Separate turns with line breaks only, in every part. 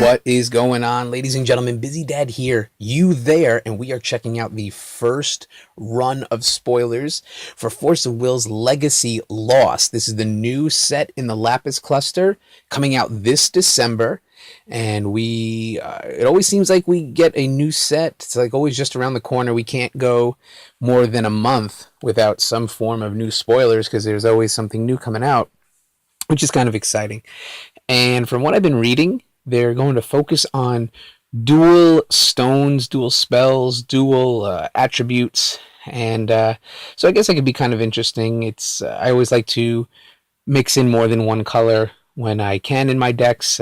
What is going on, ladies and gentlemen? BizzyDad here, you there, and we are checking out the first run of spoilers for Force of Will's Legacy Lost. This is the new set in the Lapis Cluster coming out this December, and it always seems like we get a new set. It's like always just around the corner. We can't go more than a month without some form of new spoilers because there's always something new coming out, which is kind of exciting. And from what I've been reading, they're going to focus on dual stones, dual spells, dual attributes, and so I guess that could be kind of interesting. I always like to mix in more than one color when I can in my decks.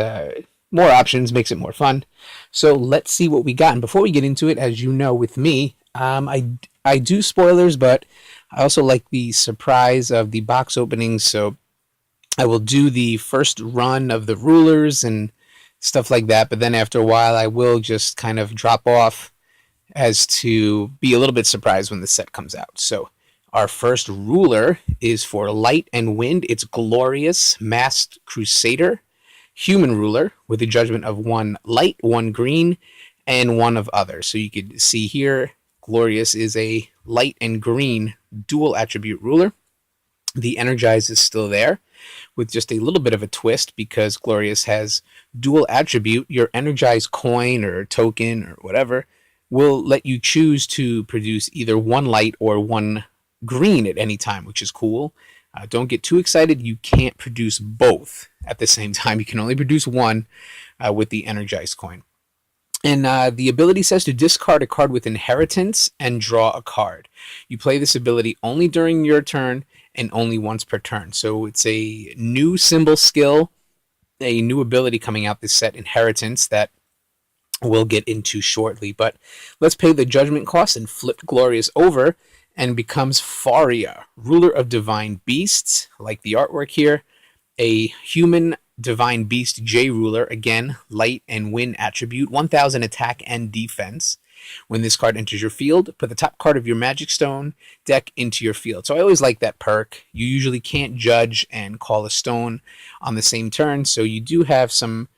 More options makes it more fun. So let's see what we got. And before we get into it, as you know, with me, I do spoilers, but I also like the surprise of the box openings. So I will do the first run of the rulers and stuff like that, but then after a while I will just kind of drop off as to be a little bit surprised when the set comes out. So our first ruler is for Light and Wind. It's Glorious, Masked Crusader, human ruler with a judgment of 1 light, 1 green, and 1 of other. So you could see here, Glorious is a light and green dual attribute ruler. The Energize is still there, with just a little bit of a twist because Glorious has dual attribute. Your Energize coin or token or whatever will let you choose to produce either 1 light or 1 green at any time, which is cool. Don't get too excited. You can't produce both at the same time. You can only produce 1 with the Energize coin. And the ability says to discard a card with Inheritance and draw a card. You play this ability only during your turn and only once per turn. So it's a new symbol skill, a new ability coming out this set, Inheritance, that we'll get into shortly. But let's pay the judgment cost and flip Glorious over and becomes Faria, ruler of divine beasts, like the artwork here, a human divine beast J ruler, again, light and wind attribute, 1000 attack and defense. When this card enters your field, put the top card of your Magic Stone deck into your field. So I always like that perk. You usually can't judge and call a stone on the same turn, so you do have some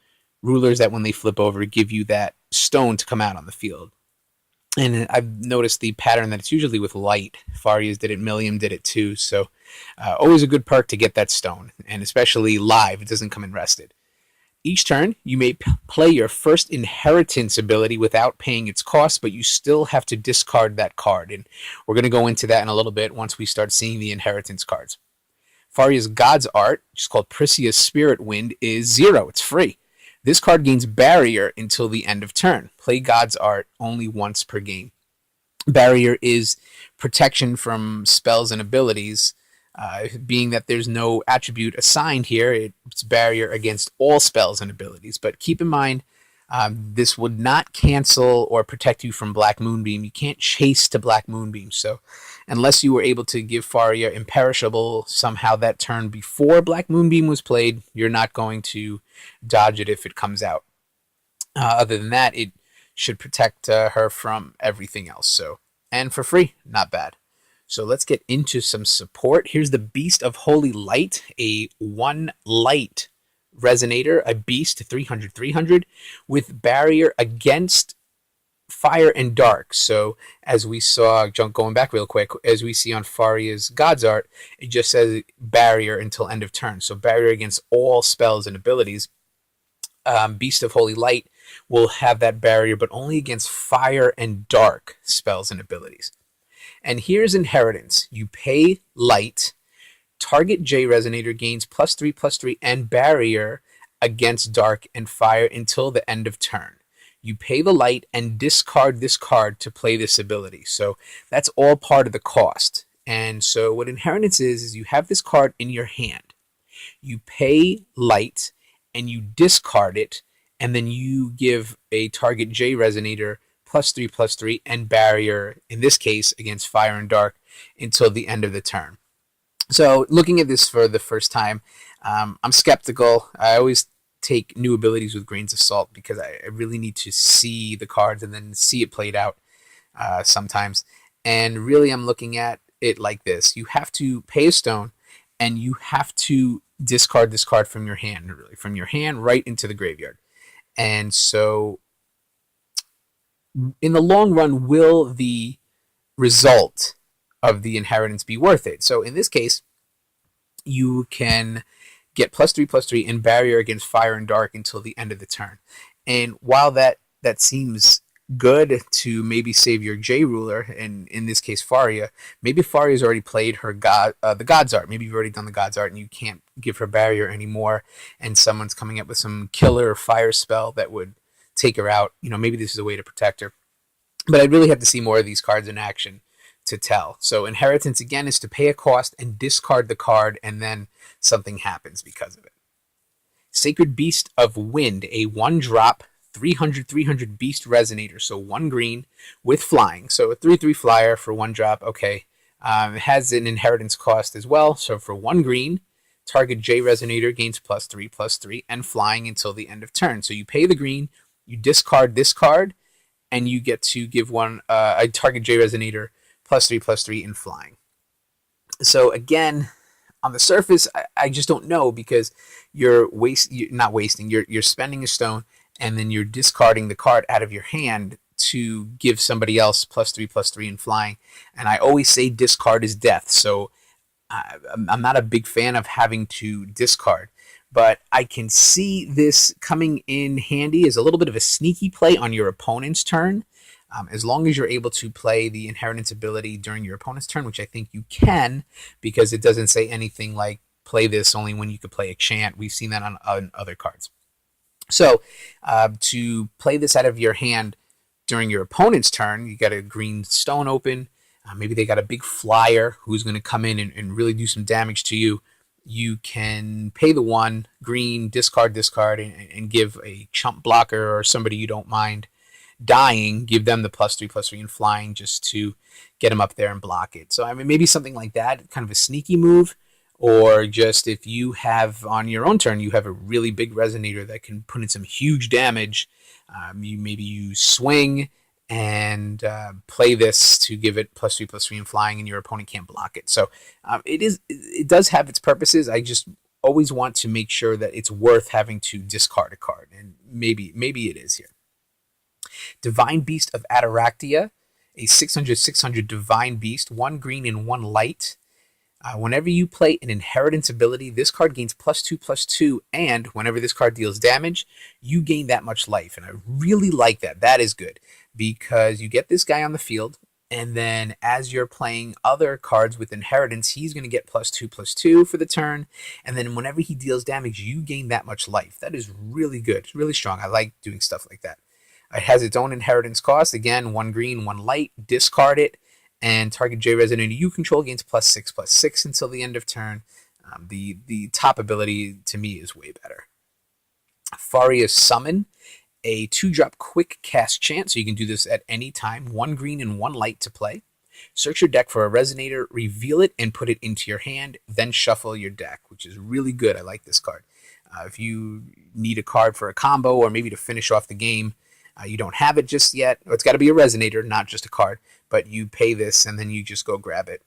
rulers that when they flip over give you that stone to come out on the field. And I've noticed the pattern that it's usually with light. Farias did it, Milliam did it too, so always a good perk to get that stone, and especially live, it doesn't come in rested. Each turn, you may play your first Inheritance ability without paying its cost, but you still have to discard that card. And we're going to go into that in a little bit once we start seeing the Inheritance cards. Faria's God's Art, which is called Pricia's Spirit Wind, is 0. It's free. This card gains Barrier until the end of turn. Play God's Art only once per game. Barrier is protection from spells and abilities. Being that there's no attribute assigned here, it's barrier against all spells and abilities. But keep in mind, this would not cancel or protect you from Black Moonbeam. You can't chase to Black Moonbeam. So unless you were able to give Faria Imperishable somehow that turn before Black Moonbeam was played, you're not going to dodge it if it comes out. Other than that, it should protect her from everything else. So, and for free, not bad. So let's get into some support. Here's the Beast of Holy Light, a 1 light resonator, a beast, 300, with barrier against fire and dark. So as we saw, going back real quick, as we see on Faria's God's Art, it just says barrier until end of turn. So barrier against all spells and abilities. Beast of Holy Light will have that barrier, but only against fire and dark spells and abilities. And here's Inheritance. You pay light. Target J Resonator gains +3/+3 and barrier against dark and fire until the end of turn. You pay the light and discard this card to play this ability. So that's all part of the cost. And so what Inheritance is you have this card in your hand. You pay light and you discard it, and then you give a target J Resonator +3/+3 and barrier, in this case, against fire and dark until the end of the turn. So looking at this for the first time, I'm skeptical. I always take new abilities with grains of salt because I really need to see the cards and then see it played out sometimes. And really I'm looking at it like this. You have to pay a stone and you have to discard this card from your hand, really, from your hand right into the graveyard. And so in the long run, will the result of the inheritance be worth it? So in this case, you can get +3/+3 and barrier against fire and dark until the end of the turn. And while that seems good to maybe save your J ruler, and in this case Faria, maybe Faria's already played her the God's Art. Maybe you've already done the God's Art and you can't give her barrier anymore, and someone's coming up with some killer fire spell that would take her out. Maybe this is a way to protect her. But I'd really have to see more of these cards in action to tell. So inheritance again is to pay a cost and discard the card, and then something happens because of it. Sacred Beast of Wind, a 1-drop 300/300 beast resonator, so 1 green with flying. So a 3/3 flyer for 1 drop. Okay. It has an inheritance cost as well. So for 1 green, target J resonator gains +3/+3 and flying until the end of turn. So you pay the green, you discard this card, and you get to give a target J resonator +3/+3 in flying. So again, on the surface, I just don't know, because you're not wasting. You're spending a stone, and then you're discarding the card out of your hand to give somebody else +3/+3 in flying. And I always say discard is death. So I'm not a big fan of having to discard. But I can see this coming in handy as a little bit of a sneaky play on your opponent's turn. As long as you're able to play the inheritance ability during your opponent's turn, which I think you can, because it doesn't say anything like play this only when you could play a chant. We've seen that on other cards. So to play this out of your hand during your opponent's turn, you got a green stone open. Maybe they got a big flyer who's going to come in and really do some damage to you. You can pay the 1 green, discard, and give a chump blocker or somebody you don't mind dying, give them the +3/+3 in flying just to get them up there and block it. So maybe something like that, kind of a sneaky move. Or just if you have on your own turn, you have a really big resonator that can put in some huge damage. Maybe you swing and play this to give it +3/+3 in flying, and your opponent can't block it. So it does have its purposes. I just always want to make sure that it's worth having to discard a card, and maybe it is here. Divine Beast of Ataractia, a 600/600 Divine Beast, 1 green and 1 light. Whenever you play an inheritance ability, this card gains +2/+2, and whenever this card deals damage, you gain that much life. And I really like that. That is good, because you get this guy on the field, and then as you're playing other cards with inheritance, he's going to get +2/+2 for the turn, and then whenever he deals damage, you gain that much life. That is really good. It's really strong. I like doing stuff like that. It has its own inheritance cost. Again, 1 green, 1 light. Discard it, and target J resonator you control gains +6/+6 until the end of turn. The top ability to me is way better. Farias Summon, a 2-drop quick cast chant, so you can do this at any time. 1 green and 1 light to play. Search your deck for a resonator, reveal it, and put it into your hand, then shuffle your deck, which is really good. I like this card. If you need a card for a combo, or maybe to finish off the game, you don't have it just yet, or it's got to be a resonator, not just a card, but you pay this and then you just go grab it.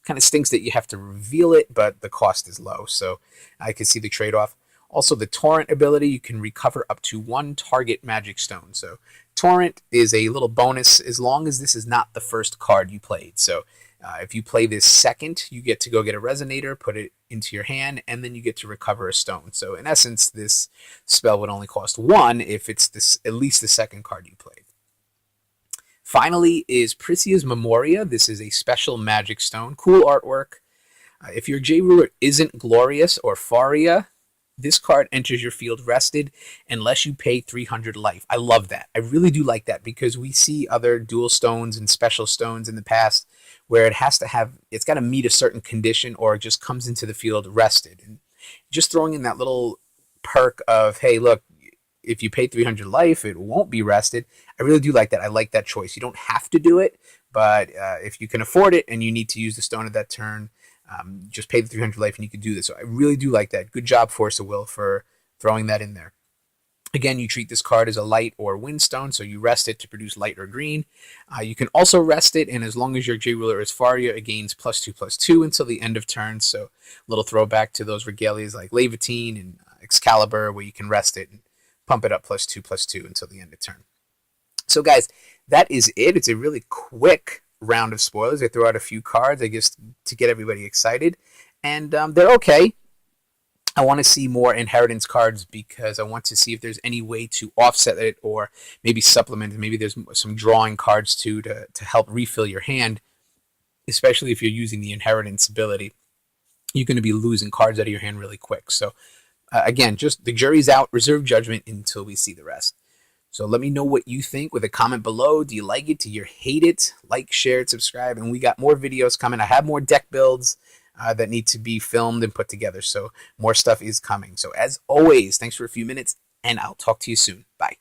Kind of stinks that you have to reveal it, but the cost is low, so I can see the trade-off. Also, the Torrent ability, you can recover up to 1 target magic stone. So Torrent is a little bonus as long as this is not the first card you played. So if you play this second, you get to go get a resonator, put it into your hand, and then you get to recover a stone. So in essence, this spell would only cost 1 if it's at least the second card you played. Finally is Pricia's Memoria. This is a special magic stone. Cool artwork. If your J ruler isn't Glorius or Faria, this card enters your field rested unless you pay 300 life. I love that. I really do like that, because we see other dual stones and special stones in the past where it's got to meet a certain condition, or it just comes into the field rested. And just throwing in that little perk of, hey, look, if you pay 300 life, it won't be rested. I really do like that. I like that choice. You don't have to do it, but if you can afford it and you need to use the stone at that turn, just pay the 300 life and you can do this. So I really do like that. Good job, Force of Will, for throwing that in there. Again, you treat this card as a light or wind stone, so you rest it to produce light or green. You can also rest it, and as long as your J ruler is Faria, it gains +2/+2 until the end of turn. So a little throwback to those regalias like Levitine and Excalibur, where you can rest it and pump it up +2/+2 until the end of turn. So guys, that is it. It's a really quick round of spoilers. I throw out a few cards, I guess, to get everybody excited, and they're okay. I want to see more inheritance cards because I want to see if there's any way to offset it or maybe supplement it. Maybe there's some drawing cards too to help refill your hand, especially if you're using the inheritance ability. You're going to be losing cards out of your hand really quick. So again, just the jury's out. Reserve judgment until we see the rest. So let me know what you think with a comment below. Do you like it? Do you hate it? Like, share, subscribe. And we got more videos coming. I have more deck builds that need to be filmed and put together. So more stuff is coming. So as always, thanks for a few minutes, and I'll talk to you soon. Bye.